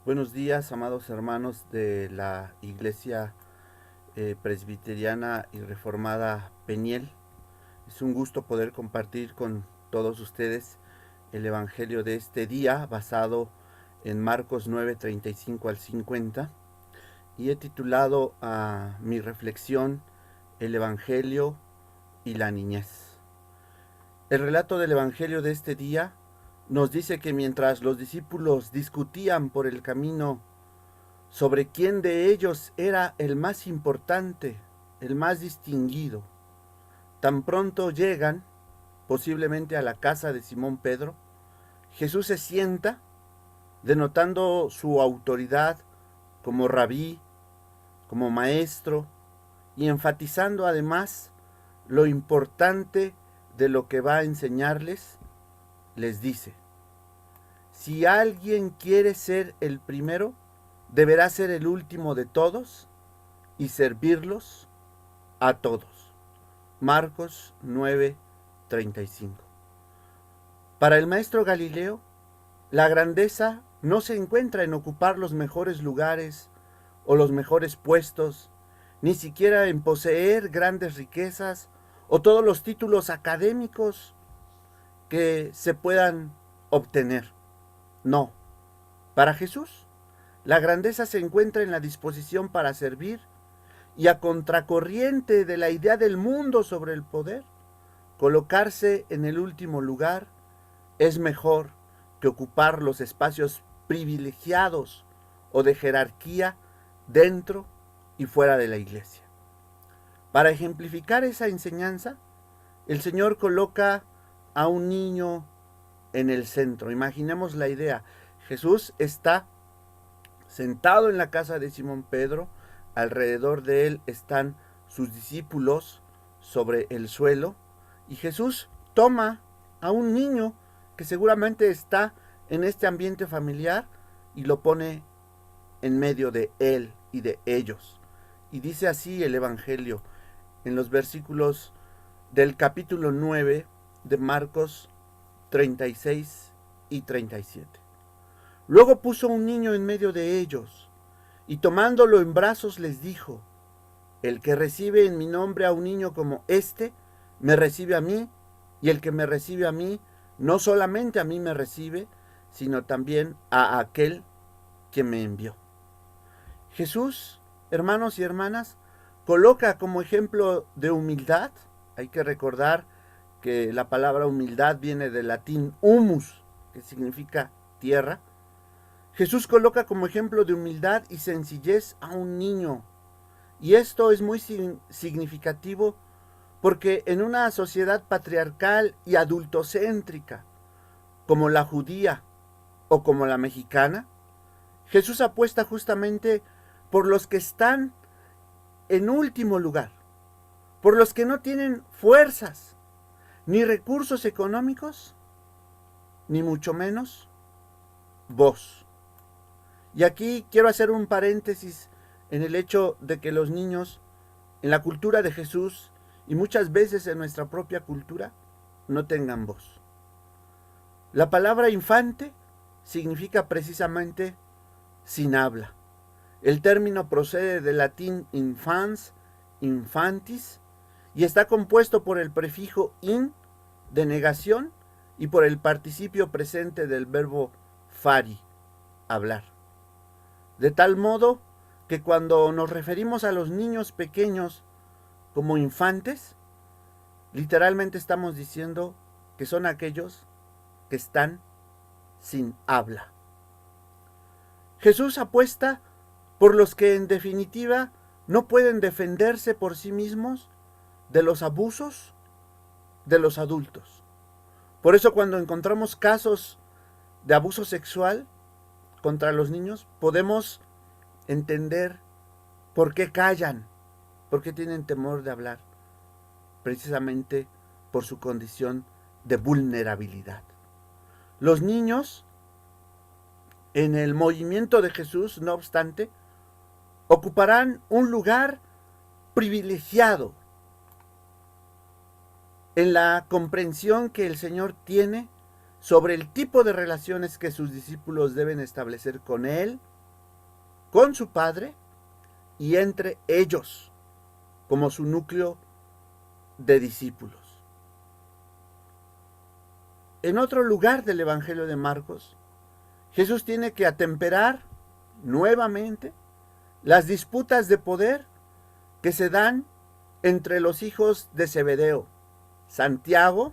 Buenos días, amados hermanos de la Iglesia Presbiteriana y Reformada Peniel. Es un gusto poder compartir con todos ustedes el Evangelio de este día basado en Marcos 9:35 al 50, y he titulado a mi reflexión El Evangelio y la niñez. El relato del Evangelio de este día nos dice que mientras los discípulos discutían por el camino sobre quién de ellos era el más importante, el más distinguido, tan pronto llegan, posiblemente a la casa de Simón Pedro, Jesús se sienta, denotando su autoridad como rabí, como maestro, y enfatizando además lo importante de lo que va a enseñarles. Les dice: si alguien quiere ser el primero, deberá ser el último de todos y servirlos a todos. Marcos 9:35. Para el maestro Galileo, la grandeza no se encuentra en ocupar los mejores lugares o los mejores puestos, ni siquiera en poseer grandes riquezas o todos los títulos académicos que se puedan obtener. No, para Jesús, la grandeza se encuentra en la disposición para servir, y a contracorriente de la idea del mundo sobre el poder, colocarse en el último lugar es mejor que ocupar los espacios privilegiados o de jerarquía dentro y fuera de la iglesia. Para ejemplificar esa enseñanza, el Señor coloca a un niño en el centro. Imaginemos la idea. Jesús está sentado en la casa de Simón Pedro, alrededor de él están sus discípulos sobre el suelo, y Jesús toma a un niño que seguramente está en este ambiente familiar y lo pone en medio de él y de ellos. Y dice así el Evangelio en los versículos del capítulo 9 de Marcos 36 y 37. Luego puso un niño en medio de ellos, y tomándolo en brazos les dijo: el que recibe en mi nombre a un niño como este, me recibe a mí, y el que me recibe a mí, no solamente a mí me recibe, sino también a aquel que me envió. Jesús, hermanos y hermanas, coloca como ejemplo de humildad. Hay que recordar que la palabra humildad viene del latín humus, que significa tierra. Jesús coloca como ejemplo de humildad y sencillez a un niño. Y esto es muy significativo porque en una sociedad patriarcal y adultocéntrica, como la judía o como la mexicana, Jesús apuesta justamente por los que están en último lugar, por los que no tienen fuerzas, ni recursos económicos, ni mucho menos voz. Y aquí quiero hacer un paréntesis en el hecho de que los niños, en la cultura de Jesús y muchas veces en nuestra propia cultura, no tengan voz. La palabra infante significa precisamente sin habla. El término procede del latín infans, infantis, y está compuesto por el prefijo in, de negación, y por el participio presente del verbo fari, hablar. De tal modo que cuando nos referimos a los niños pequeños como infantes, literalmente estamos diciendo que son aquellos que están sin habla. Jesús apuesta por los que en definitiva no pueden defenderse por sí mismos de los abusos de los adultos. Por eso cuando encontramos casos de abuso sexual contra los niños, podemos entender por qué callan, por qué tienen temor de hablar, precisamente por su condición de vulnerabilidad. Los niños, en el movimiento de Jesús, no obstante, ocuparán un lugar privilegiado en la comprensión que el Señor tiene sobre el tipo de relaciones que sus discípulos deben establecer con Él con su Padre y entre ellos, como su núcleo de discípulos. En otro lugar del Evangelio de Marcos, Jesús tiene que atemperar nuevamente las disputas de poder que se dan entre los hijos de Zebedeo, Santiago,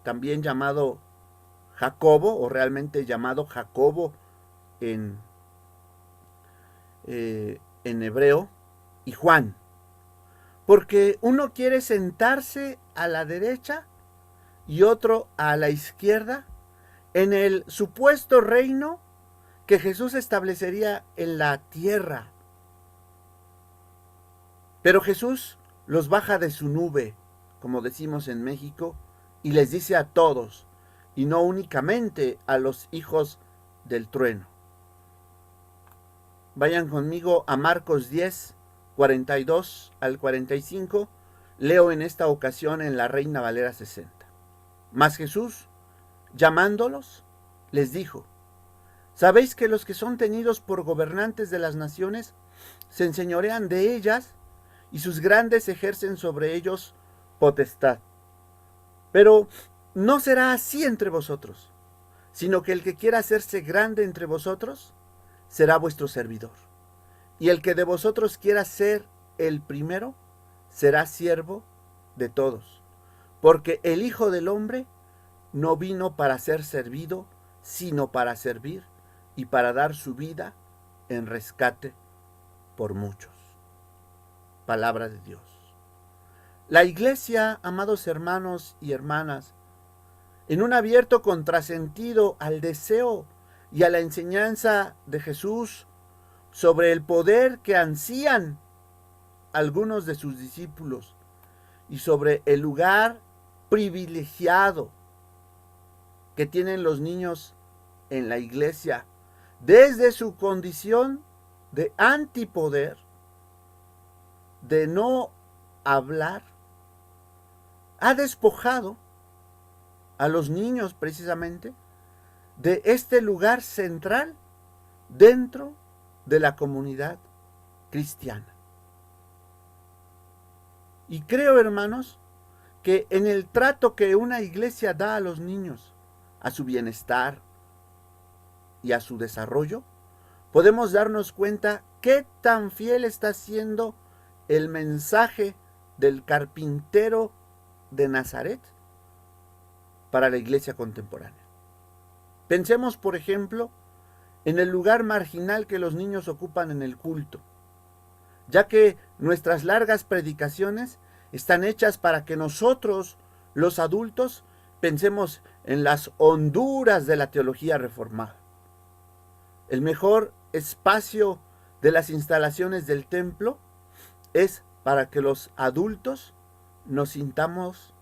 también llamado Jacobo, o realmente llamado Jacobo en hebreo, y Juan, porque uno quiere sentarse a la derecha y otro a la izquierda en el supuesto reino que Jesús establecería en la tierra. Pero Jesús los baja de su nube, como decimos en México, y les dice a todos, y no únicamente a los hijos del trueno. Vayan conmigo a Marcos 10, 42 al 45. Leo en esta ocasión en la Reina Valera 60. Mas Jesús, llamándolos, les dijo: ¿sabéis que los que son tenidos por gobernantes de las naciones se enseñorean de ellas y sus grandes ejercen sobre ellos potestad? Pero no será así entre vosotros, sino que el que quiera hacerse grande entre vosotros será vuestro servidor. Y el que de vosotros quiera ser el primero será siervo de todos. Porque el Hijo del Hombre no vino para ser servido, sino para servir y para dar su vida en rescate por muchos. Palabra de Dios. La Iglesia, amados hermanos y hermanas, en un abierto contrasentido al deseo y a la enseñanza de Jesús sobre el poder que ansían algunos de sus discípulos y sobre el lugar privilegiado que tienen los niños en la iglesia desde su condición de antipoder, de no hablar, ha despojado a los niños precisamente de este lugar central dentro de la comunidad cristiana. Y creo, hermanos, que en el trato que una iglesia da a los niños, a su bienestar y a su desarrollo, podemos darnos cuenta qué tan fiel está siendo el mensaje del carpintero de Nazaret para la iglesia contemporánea. Pensemos, por ejemplo, en el lugar marginal que los niños ocupan en el culto, ya que nuestras largas predicaciones están hechas para que nosotros, los adultos, pensemos en las honduras de la teología reformada. El mejor espacio de las instalaciones del templo es para que los adultos nos sintamos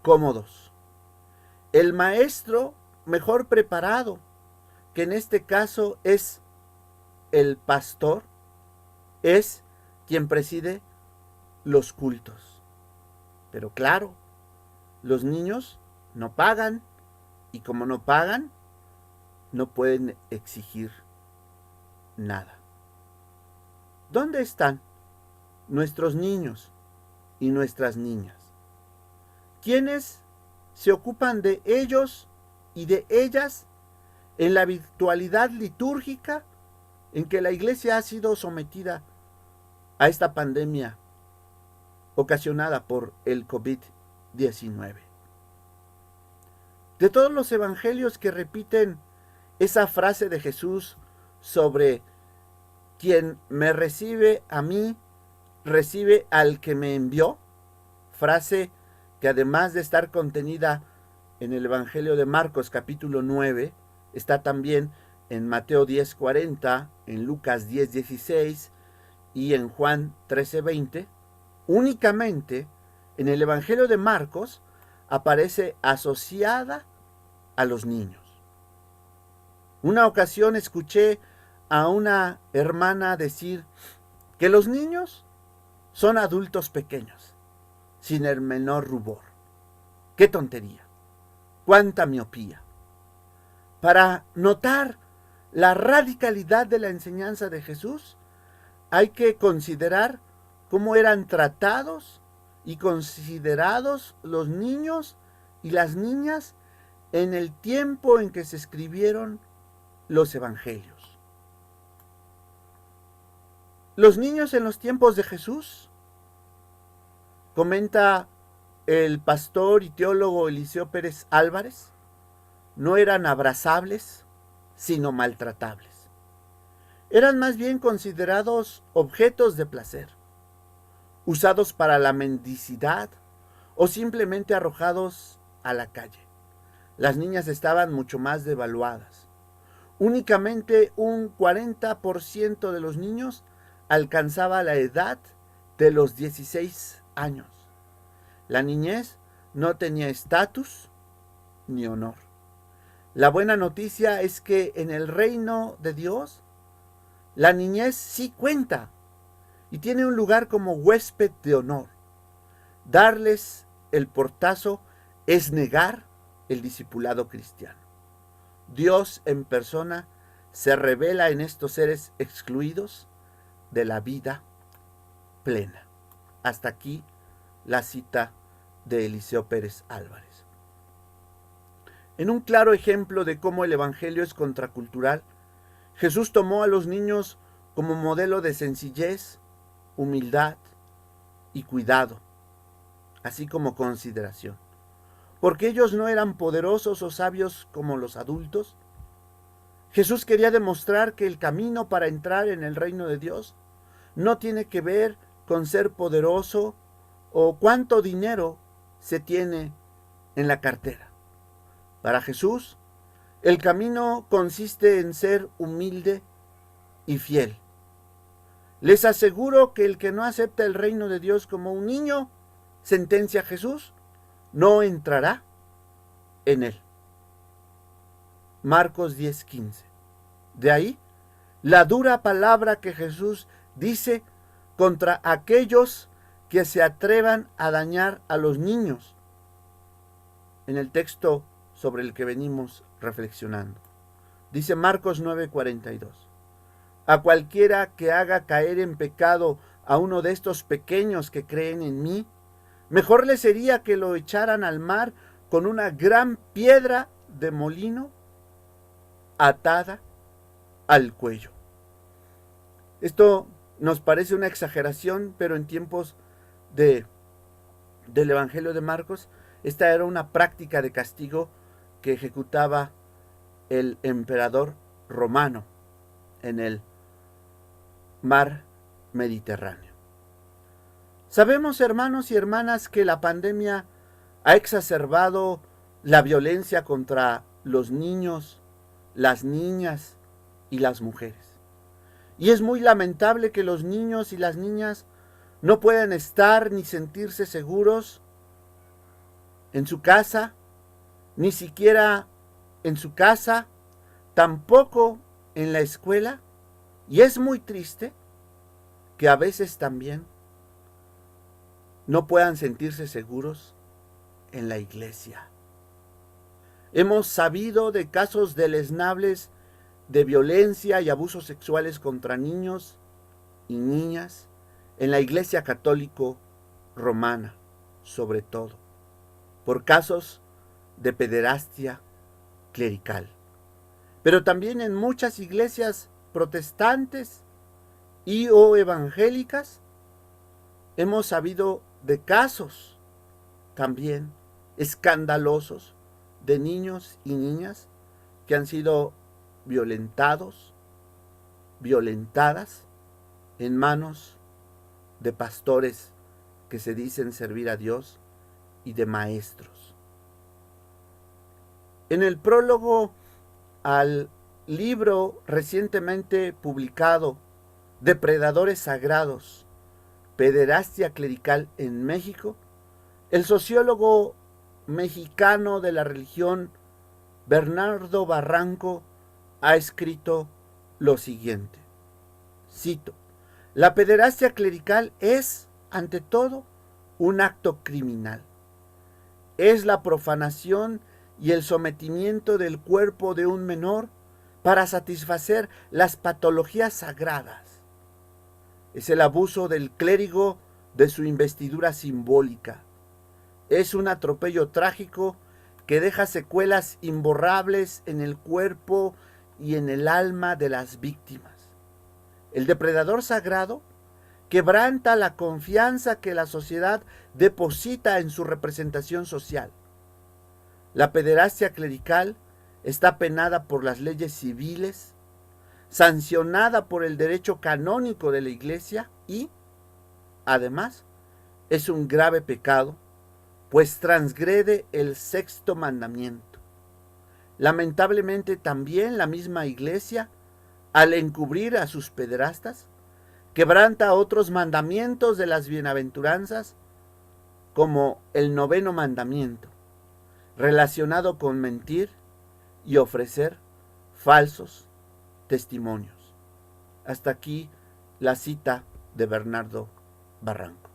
cómodos. El maestro mejor preparado, que en este caso es el pastor, es quien preside los cultos. Pero claro, los niños no pagan, y como no pagan, no pueden exigir nada. ¿Dónde están nuestros niños y nuestras niñas? ¿Quiénes se ocupan de ellos y de ellas en la virtualidad litúrgica en que la iglesia ha sido sometida a esta pandemia ocasionada por el COVID-19? De todos los evangelios que repiten esa frase de Jesús sobre quien me recibe a mí, recibe al que me envió, frase que además de estar contenida en el Evangelio de Marcos capítulo 9, está también en Mateo 10:40, en Lucas 10:16 y en Juan 13:20, únicamente en el Evangelio de Marcos aparece asociada a los niños. Una ocasión escuché a una hermana decir que los niños son adultos pequeños, sin el menor rubor. ¡Qué tontería! ¡Cuánta miopía! Para notar la radicalidad de la enseñanza de Jesús, hay que considerar cómo eran tratados y considerados los niños y las niñas en el tiempo en que se escribieron los evangelios. Los niños en los tiempos de Jesús, comenta el pastor y teólogo Eliseo Pérez Álvarez, no eran abrazables, sino maltratables. Eran más bien considerados objetos de placer, usados para la mendicidad o simplemente arrojados a la calle. Las niñas estaban mucho más devaluadas. Únicamente un 40% de los niños alcanzaba la edad de los 16 años. La niñez no tenía estatus ni honor. La buena noticia es que en el reino de Dios, la niñez sí cuenta y tiene un lugar como huésped de honor. Darles el portazo es negar el discipulado cristiano. Dios en persona se revela en estos seres excluidos de la vida plena. Hasta aquí la cita de Eliseo Pérez Álvarez. En un claro ejemplo de cómo el evangelio es contracultural, Jesús tomó a los niños como modelo de sencillez, humildad y cuidado, así como consideración. Porque ellos no eran poderosos o sabios como los adultos, Jesús quería demostrar que el camino para entrar en el reino de Dios no tiene que ver con ser poderoso o cuánto dinero se tiene en la cartera. Para Jesús, el camino consiste en ser humilde y fiel. Les aseguro que el que no acepta el reino de Dios como un niño, sentencia Jesús, no entrará en él. Marcos 10:15. De ahí la dura palabra que Jesús dice contra aquellos que se atrevan a dañar a los niños, en el texto sobre el que venimos reflexionando. Dice Marcos 9:42. A cualquiera que haga caer en pecado a uno de estos pequeños que creen en mí, mejor le sería que lo echaran al mar con una gran piedra de molino atada al cuello. Esto nos parece una exageración, pero en tiempos del Evangelio de Marcos, esta era una práctica de castigo que ejecutaba el emperador romano en el mar Mediterráneo. Sabemos, hermanos y hermanas, que la pandemia ha exacerbado la violencia contra los niños, las niñas y las mujeres. Y es muy lamentable que los niños y las niñas no puedan estar ni sentirse seguros en su casa, ni siquiera en su casa, tampoco en la escuela. Y es muy triste que a veces también no puedan sentirse seguros en la iglesia. Hemos sabido de casos deleznables de violencia y abusos sexuales contra niños y niñas en la Iglesia Católica Romana, sobre todo, por casos de pederastia clerical. Pero también en muchas iglesias protestantes y o evangélicas hemos sabido de casos también escandalosos de niños y niñas que han sido violentados, violentadas en manos de pastores que se dicen servir a Dios y de maestros. En el prólogo al libro recientemente publicado Depredadores Sagrados, Pederastia Clerical en México, el sociólogo mexicano de la religión Bernardo Barranco ha escrito lo siguiente, cito: la pederastia clerical es, ante todo, un acto criminal. Es la profanación y el sometimiento del cuerpo de un menor para satisfacer las patologías sagradas. Es el abuso del clérigo de su investidura simbólica. Es un atropello trágico que deja secuelas imborrables en el cuerpo y en el alma de las víctimas. El depredador sagrado quebranta la confianza que la sociedad deposita en su representación social. La pederastia clerical está penada por las leyes civiles, sancionada por el derecho canónico de la Iglesia y, además, es un grave pecado, pues transgrede el sexto mandamiento. Lamentablemente también la misma Iglesia, al encubrir a sus pederastas, quebranta otros mandamientos de las bienaventuranzas, como el noveno mandamiento, relacionado con mentir y ofrecer falsos testimonios. Hasta aquí la cita de Bernardo Barranco.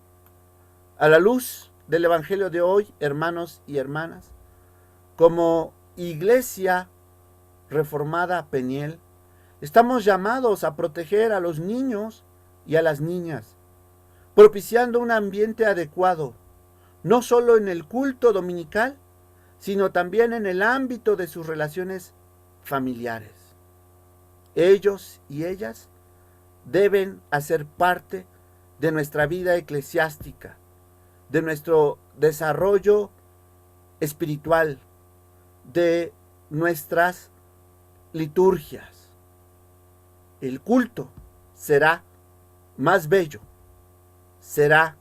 A la luz del Evangelio de hoy, hermanos y hermanas, como Iglesia Reformada Peniel, estamos llamados a proteger a los niños y a las niñas, propiciando un ambiente adecuado, no solo en el culto dominical, sino también en el ámbito de sus relaciones familiares. Ellos y ellas deben hacer parte de nuestra vida eclesiástica, de nuestro desarrollo espiritual, de nuestras liturgias. El culto será más bello, será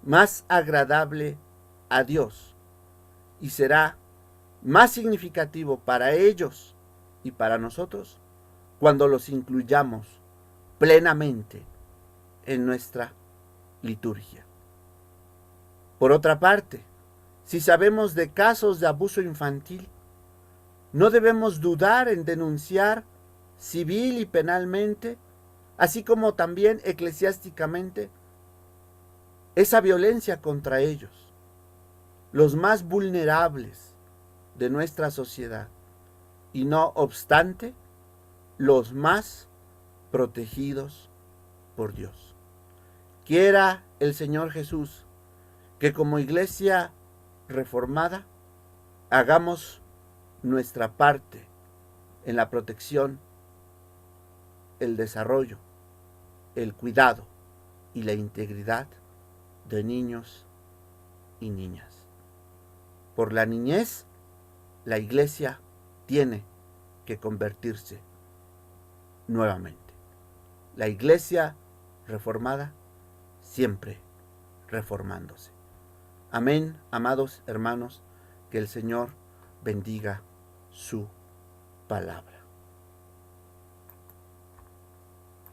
más agradable a Dios y será más significativo para ellos y para nosotros cuando los incluyamos plenamente en nuestra liturgia. Por otra parte, si sabemos de casos de abuso infantil, no debemos dudar en denunciar civil y penalmente, así como también eclesiásticamente, esa violencia contra ellos, los más vulnerables de nuestra sociedad, y no obstante, los más protegidos por Dios. Quiera el Señor Jesús que como Iglesia reformada hagamos nuestra parte en la protección, el desarrollo, el cuidado y la integridad de niños y niñas. Por la niñez, la Iglesia tiene que convertirse nuevamente. La Iglesia reformada siempre reformándose. Amén, amados hermanos, que el Señor bendiga su palabra.